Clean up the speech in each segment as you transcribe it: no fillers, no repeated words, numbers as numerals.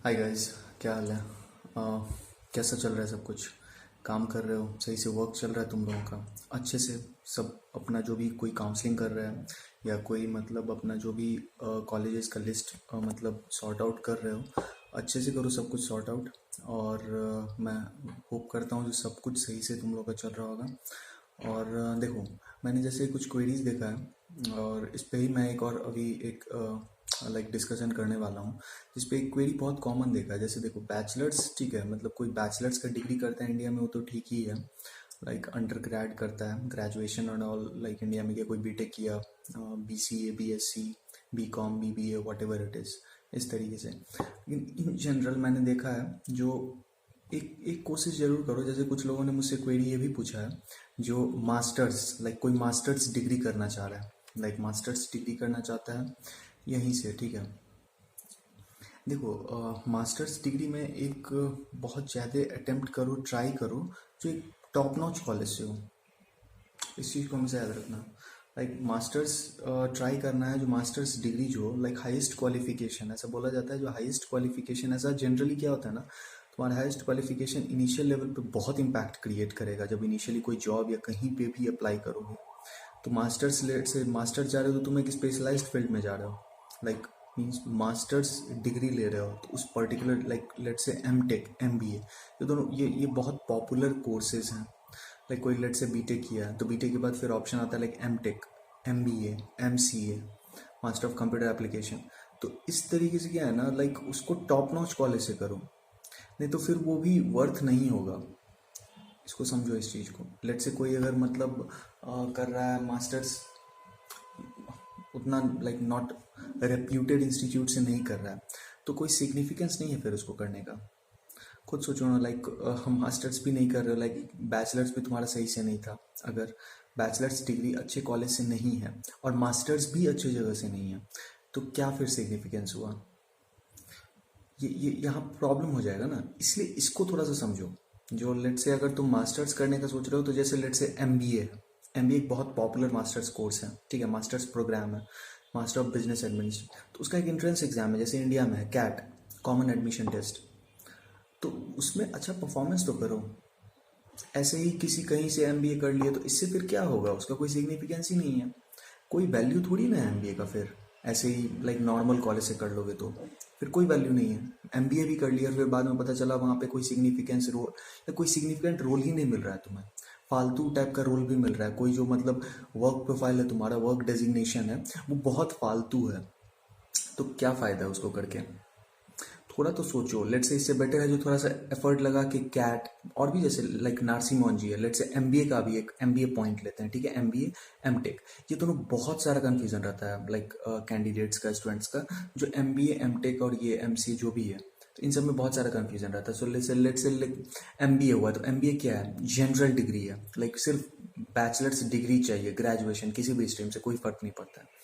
Hi guys, क्या हाल है। कैसा चल रहा है सब कुछ। काम कर रहे हो, सही से वर्क चल रहा है तुम लोगों का अच्छे से। सब अपना जो भी कोई काउंसलिंग कर रहा है या कोई मतलब अपना जो भी कॉलेजेस का लिस्ट मतलब सॉर्ट आउट कर रहे हो, अच्छे से करो सब कुछ सॉर्ट आउट। और मैं होप करता हूँ जो सब कुछ सही से तुम लोग का चल रहा होगा। और देखो, मैंने जैसे कुछ क्वेरीज देखा है और इस पे ही मैं एक और अभी एक लाइक डिस्कशन करने वाला हूँ, जिस पे एक क्वेरी बहुत कॉमन देखा है। जैसे देखो, बैचलर्स ठीक है, मतलब कोई बैचलर्स का डिग्री करता है इंडिया में वो तो ठीक ही है। लाइक अंडर ग्रेड करता है, graduation and all, like India में क्या कोई बीटेक किया, BCA BSc BCom BBA what ever it is, इस तरीके से। लेकिन इन जनरल मैंने देखा है जो एक एक कोशिश जरूर करो। जैसे कुछ लोगों ने मुझसे क्वेरी ये भी पूछा है, जो मास्टर्स लाइक कोई मास्टर्स डिग्री करना चाह रहा है, लाइक मास्टर्स डिग्री करना चाहता है यहीं से, ठीक है। देखो, मास्टर्स डिग्री में एक बहुत ज़्यादा अटेम्प्ट करो, ट्राई करो जो एक टॉप नॉच कॉलेज से हो। इस चीज़ को हमेशा याद रखना। लाइक मास्टर्स ट्राई करना है, जो मास्टर्स डिग्री जो लाइक हाईएस्ट क्वालिफिकेशन, ऐसा बोला जाता है जो हाईएस्ट क्वालिफिकेशन, ऐसा जनरली क्या होता है ना, तुम्हारा हाईएस्ट क्वालिफिकेशन इनिशियल लेवल पे बहुत इंपैक्ट क्रिएट करेगा जब इनिशियली कोई जॉब या कहीं पे भी अप्लाई करोगे। तो मास्टर्स लेट से मास्टर्स जा रहे हो तो तुम एक स्पेशलाइज्ड फील्ड में जा रहे हो। लाइक मीन्स मास्टर्स डिग्री ले रहे हो तो उस पर्टिकुलर लाइक लेट से MTech MBA, ये दोनों ये बहुत पॉपुलर कोर्सेज हैं। लाइक कोई लेट से बीटेक किया है तो बीटेक के बाद फिर ऑप्शन आता है like MTech MBA MCA, master of computer application. तो इस तरीके से क्या है ना, लाइक उसको टॉप नॉच कॉलेज से करो, नहीं तो फिर वो भी वर्थ नहीं होगा। इसको समझो इस चीज़ को। लेट से कोई अगर मतलब कर रहा है मास्टर्स उतना लाइक नॉट रेप्यूटेड इंस्टीट्यूट से नहीं कर रहा है, तो कोई सिग्निफिकेंस नहीं है फिर उसको करने का। खुद सोचो ना, लाइक हम मास्टर्स भी नहीं कर रहे हो, लाइक बैचलर्स भी तुम्हारा सही से नहीं था। अगर बैचलर्स डिग्री अच्छे कॉलेज से नहीं है और मास्टर्स भी अच्छी जगह से नहीं है, तो क्या फिर सिग्निफिकेंस हुआ। ये यहाँ प्रॉब्लम हो जाएगा ना, इसलिए इसको थोड़ा सा समझो। जो लेट से अगर तुम मास्टर्स करने का सोच रहे हो, तो जैसे लेट से MBA है। MBA एक बहुत पॉपुलर मास्टर्स कोर्स है, ठीक है, मास्टर्स प्रोग्राम है, मास्टर ऑफ बिजनेस एडमिनिस्ट्रेशन। तो उसका एक एंट्रेंस एग्जाम है, जैसे इंडिया में है कैट, कॉमन एडमिशन टेस्ट। तो उसमें अच्छा परफॉर्मेंस तो करो। ऐसे ही किसी कहीं से MBA कर लिए तो इससे फिर क्या होगा, उसका कोई सिग्निफिकेंस ही नहीं है। कोई वैल्यू थोड़ी ना है MBA का फिर। ऐसे ही लाइक नॉर्मल कॉलेज से कर लोगे तो फिर कोई वैल्यू नहीं है। MBA भी कर लिया और फिर बाद में पता चला वहाँ पे कोई सिग्निफिकेंस रोल या कोई सिग्निफिकेंट रोल ही नहीं मिल रहा है तुम्हें, फालतू टाइप का रोल भी मिल रहा है। कोई जो मतलब वर्क प्रोफाइल है तुम्हारा, वर्क डेजिग्नेशन है, वो बहुत फालतू है। तो क्या फ़ायदा है उसको करके। थोड़ा तो सोचो। लेट से इससे बेटर है जो थोड़ा सा एफर्ट लगा के कैट, और भी जैसे लाइक नार्सी मॉन्जी है, लेट से MBA का भी एक MBA पॉइंट लेते हैं, ठीक है, MBA MTech। ये दोनों बहुत सारा कन्फ्यूजन रहता है लाइक कैंडिडेट्स का, स्टूडेंट्स का। जो MBA MTech और ये MCA जो भी है, तो इन सब में बहुत सारा कन्फ्यूजन रहता है। सो लेट से लाइक MBA हुआ तो MBA क्या है, जनरल डिग्री है। लाइक सिर्फ बैचलर्स डिग्री चाहिए, ग्रेजुएशन किसी भी स्ट्रीम से कोई फर्क नहीं पड़ता है।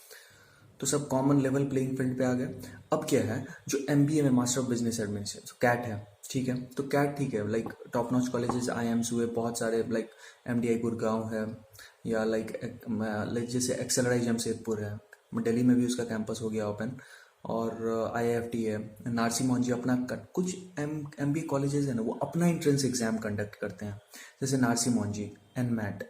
तो सब कॉमन लेवल प्लेइंग फील्ड पे आ गए। अब क्या है, जो MBA में master of business administration CAT है, ठीक है, तो कैट ठीक है, like top notch colleges IIMs हुए बहुत सारे, लाइक MDI गुड़गांव है, या लाइक जैसे XLRI जमशेदपुर है, दिल्ली में भी उसका कैंपस हो गया ओपन। और IIFT है, नारसी मोहनजी अपना कुछ MBA कॉलेजेस है ना, वो अपना एंट्रेंस एग्जाम कंडक्ट करते हैं। जैसे नारसी मोहनजी NMAT,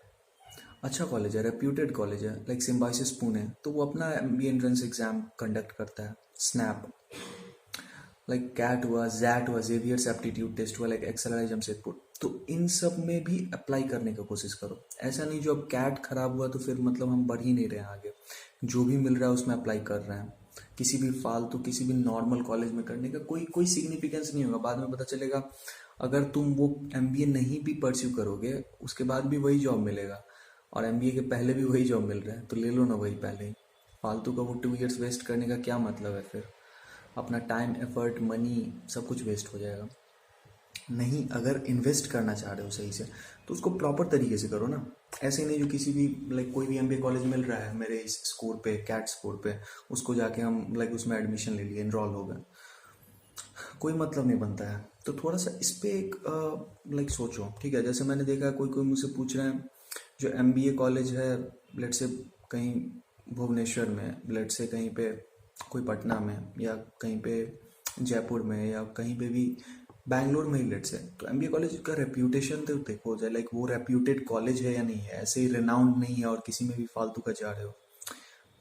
अच्छा कॉलेज है, रेप्यूटेड कॉलेज है, लाइक सिम्बायोसिस पुणे, तो वो अपना MBA एंट्रेंस एग्जाम कंडक्ट करता है। स्नैप, लाइक कैट हुआ, जैट हुआ, जेवियर्स एप्टीट्यूड टेस्ट हुआ, लाइक XLRI जमशेदपुर। तो इन सब में भी अप्लाई करने की कोशिश करो। ऐसा नहीं जो अब कैट खराब हुआ तो फिर मतलब हम बढ़ ही नहीं रहे हैं आगे। जो भी मिल रहा है उसमें अप्लाई कर रहे हैं। किसी भी फालतू किसी भी नॉर्मल कॉलेज में करने का कोई कोई सिग्निफिकेंस नहीं होगा। बाद में पता चलेगा अगर तुम वो MBA नहीं भी परस्यू करोगे, उसके बाद भी वही जॉब मिलेगा, और MBA के पहले भी वही जॉब मिल रहा है, तो ले लो ना वही पहले ही। फालतू का वो 2 years वेस्ट करने का क्या मतलब है फिर। अपना टाइम एफर्ट मनी सब कुछ वेस्ट हो जाएगा। नहीं, अगर इन्वेस्ट करना चाह रहे हो सही से तो उसको प्रॉपर तरीके से करो ना। ऐसे नहीं जो किसी भी लाइक कोई भी MBA कॉलेज मिल रहा है मेरे इस स्कोर पे, कैट स्कोर पे, उसको जाके हम लाइक उसमें एडमिशन ले लिए, इनरोल हो गए, कोई मतलब नहीं बनता है। तो थोड़ा सा इस पे एक लाइक सोचो, ठीक है। जैसे मैंने देखा कोई कोई मुझसे पूछ रहे हैं जो MBA कॉलेज है, लेट से कहीं भुवनेश्वर में, लेट से कहीं पे कोई पटना में, या कहीं पे जयपुर में या कहीं पे भी, बैंगलोर में ही लेट्स है, तो एमबीए कॉलेज का रेप्यूटेशन तो देखो जाए, लाइक वो रेप्यूटेड कॉलेज है या नहीं है, ऐसे ही रिनाउंड नहीं है और किसी में भी फालतू का जा रहे हो,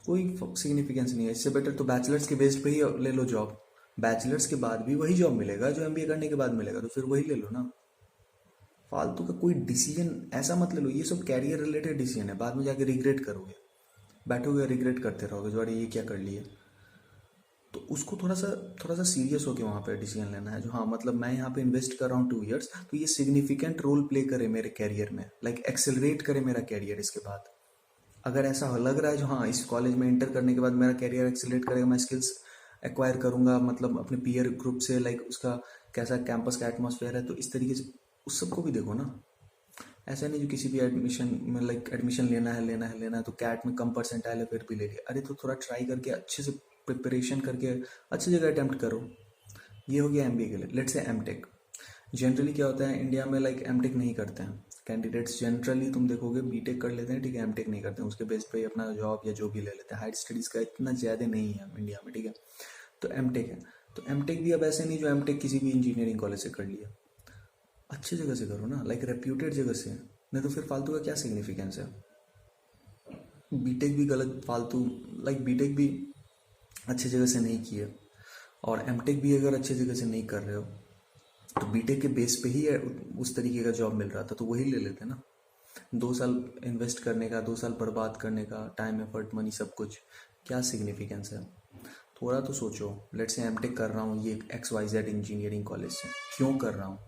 कोई सिग्निफिकेंस नहीं है। इससे बेटर तो बैचलर्स के बेस पे ही ले लो जॉब, बैचलर्स के बाद भी वही जॉब मिलेगा जो एमबीए करने के बाद मिलेगा, तो फिर वही ले लो ना। फालतू का कोई डिसीजन ऐसा मत ले लो, ये सब कैरियर रिलेटेड डिसीजन है, बाद में जाके रिग्रेट करोगे, बैठोगे रिग्रेट करते रहोगे जो अरे ये क्या कर लिया। तो उसको थोड़ा सा सीरियस होकर वहाँ पे डिसीजन लेना है, जो हाँ मतलब मैं यहाँ पे इन्वेस्ट कर रहा हूँ 2 इयर्स, तो ये सिग्निफिकेंट रोल प्ले करे मेरे कैरियर में, लाइक एक्सेलरेट करे मेरा कैरियर इसके बाद। अगर ऐसा लग रहा है जो हाँ इस कॉलेज में एंटर करने के बाद मेरा कैरियर एक्सेलरेट करेगा, मैं स्किल्स एक्वायर करूँगा, मतलब अपने पीयर ग्रुप से, लाइक उसका कैसा कैंपस का एटमॉस्फेयर है, तो इस तरीके से उस सबको भी देखो ना। ऐसा नहीं जो किसी भी एडमिशन में लाइक एडमिशन लेना है तो कैट में कम परसेंटाइल है फिर भी ले लिया, अरे तो थोड़ा ट्राई करके अच्छे से प्रिपरेशन करके अच्छी जगह अटैम्प्ट करो। ये हो गया एमबीए के लिए। लेट्स से एमटेक, जनरली क्या होता है इंडिया में, लाइक एमटेक नहीं करते हैं कैंडिडेट्स, जनरली तुम देखोगे बीटेक कर लेते हैं, ठीक है, एमटेक नहीं करते हैं, उसके बेस पे अपना जॉब या जो भी ले लेते हैं, हायर स्टडीज़ का इतना ज़्यादा नहीं है इंडिया में, ठीक है। तो एमटेक है, तो एमटेक भी अब ऐसे नहीं जो एमटेक किसी भी इंजीनियरिंग कॉलेज से कर लिया, अच्छी जगह से करो ना, लाइक रेप्यूटेड जगह से, नहीं तो फिर फालतू का क्या सिग्निफिकेंस है। बीटेक भी गलत फालतू, लाइक बीटेक भी अच्छी जगह से नहीं किया, और एमटेक भी अगर अच्छी जगह से नहीं कर रहे हो तो बीटेक के बेस पे ही उस तरीके का जॉब मिल रहा था तो वही ले लेते ना। 2 साल इन्वेस्ट करने का, 2 साल बर्बाद करने का, टाइम एफर्ट मनी सब कुछ, क्या सिग्निफिकेंस है। थोड़ा तो सोचो। लेट्स से एमटेक कर रहा हूँ ये XYZ इंजीनियरिंग कॉलेज से, क्यों कर रहा हूँ,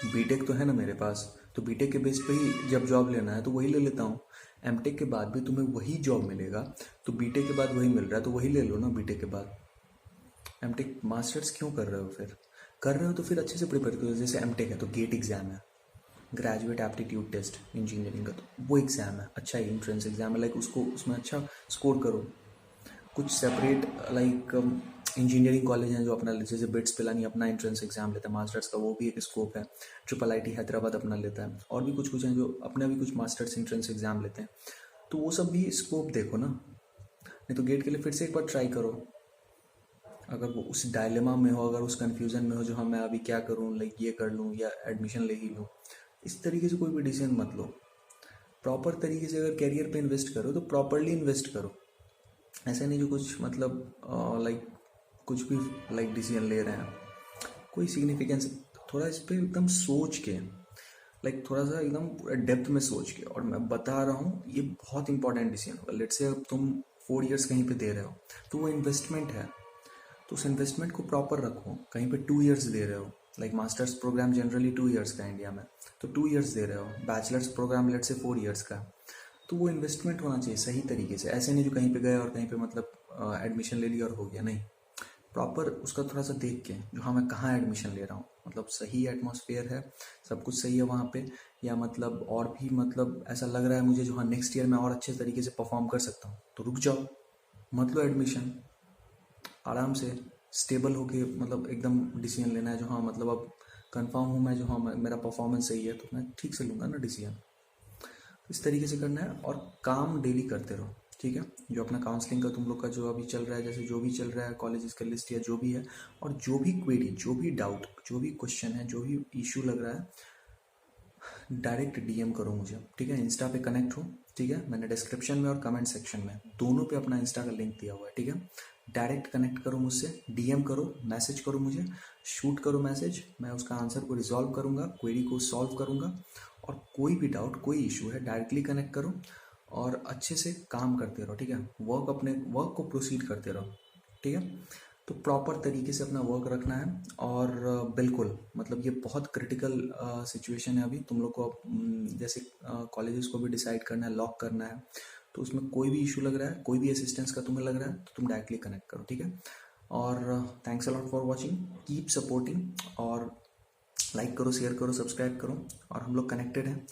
बीटेक तो है ना मेरे पास, तो बीटेक के बेस पे ही जब जॉब लेना है तो वही ले लेता हूँ। एमटेक के बाद भी तुम्हें वही जॉब मिलेगा, तो बीटेक के बाद वही मिल रहा है तो वही ले लो ना बीटेक के बाद। एमटेक मास्टर्स क्यों कर रहे हो, फिर कर रहे हो तो फिर अच्छे से प्रिपेयर करो। जैसे एमटेक है तो गेट एग्जाम है, ग्रेजुएट एप्टीट्यूड टेस्ट इंजीनियरिंग का, तो वो एग्ज़ाम है, अच्छा एंट्रेंस एग्जाम है, लाइक उसको उसमें अच्छा स्कोर करो। कुछ सेपरेट लाइक इंजीनियरिंग कॉलेज हैं जो अपना, जैसे बिट्स पिलानी अपना एंट्रेंस एग्जाम लेता है मास्टर्स का, वो भी एक स्कोप है। ट्रिपल आईटी हैदराबाद अपना लेता है, और भी कुछ हैं जो अपना भी कुछ मास्टर्स एंट्रेंस एग्जाम लेते हैं, तो वो सब भी स्कोप देखो ना। नहीं तो गेट के लिए फिर से एक बार ट्राई करो, अगर वो उस डायलेमा में हो, अगर उस कन्फ्यूज़न में हो जो हाँ मैं अभी क्या करूँ, लाइक ये कर लूँ या एडमिशन ले ही लूँ, इस तरीके से कोई भी डिसीजन मत लो। प्रॉपर तरीके से अगर कैरियर पे इन्वेस्ट करो तो प्रॉपरली इन्वेस्ट करो, ऐसा नहीं जो कुछ मतलब लाइक कुछ भी लाइक डिसीजन ले रहे हैं, कोई सिग्निफिकेंस। थोड़ा इस पर एकदम सोच के, लाइक थोड़ा सा एकदम पूरा डेप्थ में सोच के, और मैं बता रहा हूँ ये बहुत इंपॉर्टेंट डिसीजन होगा। लेट्स से अब तुम 4 इयर्स कहीं पे दे रहे हो तो वो इन्वेस्टमेंट है, तो उस इन्वेस्टमेंट को प्रॉपर रखो। कहीं पे 2 इयर्स दे रहे हो, like masters program generally 2 years का है इंडिया में, तो 2 इयर्स दे रहे हो, बैचलर्स प्रोग्राम लेट से 4 इयर्स का, तो वो इन्वेस्टमेंट होना चाहिए सही तरीके से। ऐसे नहीं जो कहीं पे गए और कहीं पे मतलब एडमिशन ले लिया और हो गया, नहीं, प्रॉपर उसका थोड़ा सा देख के जो हाँ मैं कहाँ एडमिशन ले रहा हूँ, मतलब सही एटमॉस्फेयर है, सब कुछ सही है वहाँ पे, या मतलब और भी मतलब ऐसा लग रहा है मुझे जो हाँ नेक्स्ट ईयर मैं और अच्छे तरीके से परफॉर्म कर सकता हूँ, तो रुक जाओ, मत लो एडमिशन, आराम से स्टेबल होके मतलब एकदम डिसीजन लेना है जो हाँ मतलब अब कंफर्म हूँ मैं जो हाँ मेरा परफॉर्मेंस सही है तो मैं ठीक से लूँगा ना डिसीजन। इस तरीके से करना है, और काम डेली करते रहो, ठीक है। जो अपना काउंसलिंग का तुम लोग का जो अभी चल रहा है, जैसे जो भी चल रहा है कॉलेजेस का लिस्ट या जो भी है, और जो भी क्वेरी, जो भी डाउट, जो भी क्वेश्चन है, जो भी इशू लग रहा है, डायरेक्ट डीएम करो मुझे, ठीक है। इंस्टा पे कनेक्ट हो, ठीक है, मैंने डिस्क्रिप्शन में और कमेंट सेक्शन में दोनों पे अपना इंस्टा का लिंक दिया हुआ है, ठीक है। डायरेक्ट कनेक्ट करो मुझसे, डीएम करो, मैसेज करो मुझे, शूट करो मैसेज, मैं उसका आंसर को रिजॉल्व करूँगा, क्वेरी को सॉल्व करूँगा। और कोई भी डाउट, कोई इशू है, डायरेक्टली कनेक्ट करो और अच्छे से काम करते रहो, ठीक है। अपने वर्क को प्रोसीड करते रहो, ठीक है। तो प्रॉपर तरीके से अपना वर्क रखना है, और बिल्कुल मतलब ये बहुत क्रिटिकल सिचुएशन है अभी तुम लोग को। जैसे कॉलेजेस को भी डिसाइड करना है, लॉक करना है, तो उसमें कोई भी इशू लग रहा है, कोई भी असिस्टेंस का तुम्हें लग रहा है, तो तुम डायरेक्टली कनेक्ट करो, ठीक है। और thanks a lot for watching, keep supporting, और लाइक करो, शेयर करो, सब्सक्राइब करो, और हम लोग कनेक्टेड हैं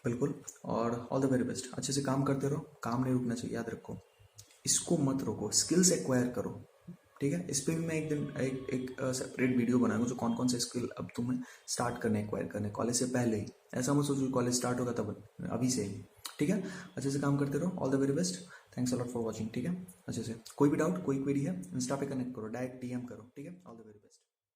बिल्कुल। और ऑल द वेरी बेस्ट, अच्छे से काम करते रहो, काम नहीं रुकना चाहिए, याद रखो, इसको मत रोको, स्किल्स एक्वायर करो, ठीक है। इस पर भी मैं एक दिन एक सेपरेट वीडियो बनाऊंगा जो कौन कौन से स्किल अब तुम्हें स्टार्ट करने, एक्वायर करने कॉलेज से पहले ही। ऐसा मत सोचो कॉलेज स्टार्ट होगा तब, अभी से ही, ठीक है। अच्छे से काम करते रहो, all the very best, thanks a lot for watching, ठीक है। अच्छे से कोई भी डाउट कोई क्वेरी है इंस्टा पे कनेक्ट करो, डायरेक्ट डीएम करो, ठीक है। All the very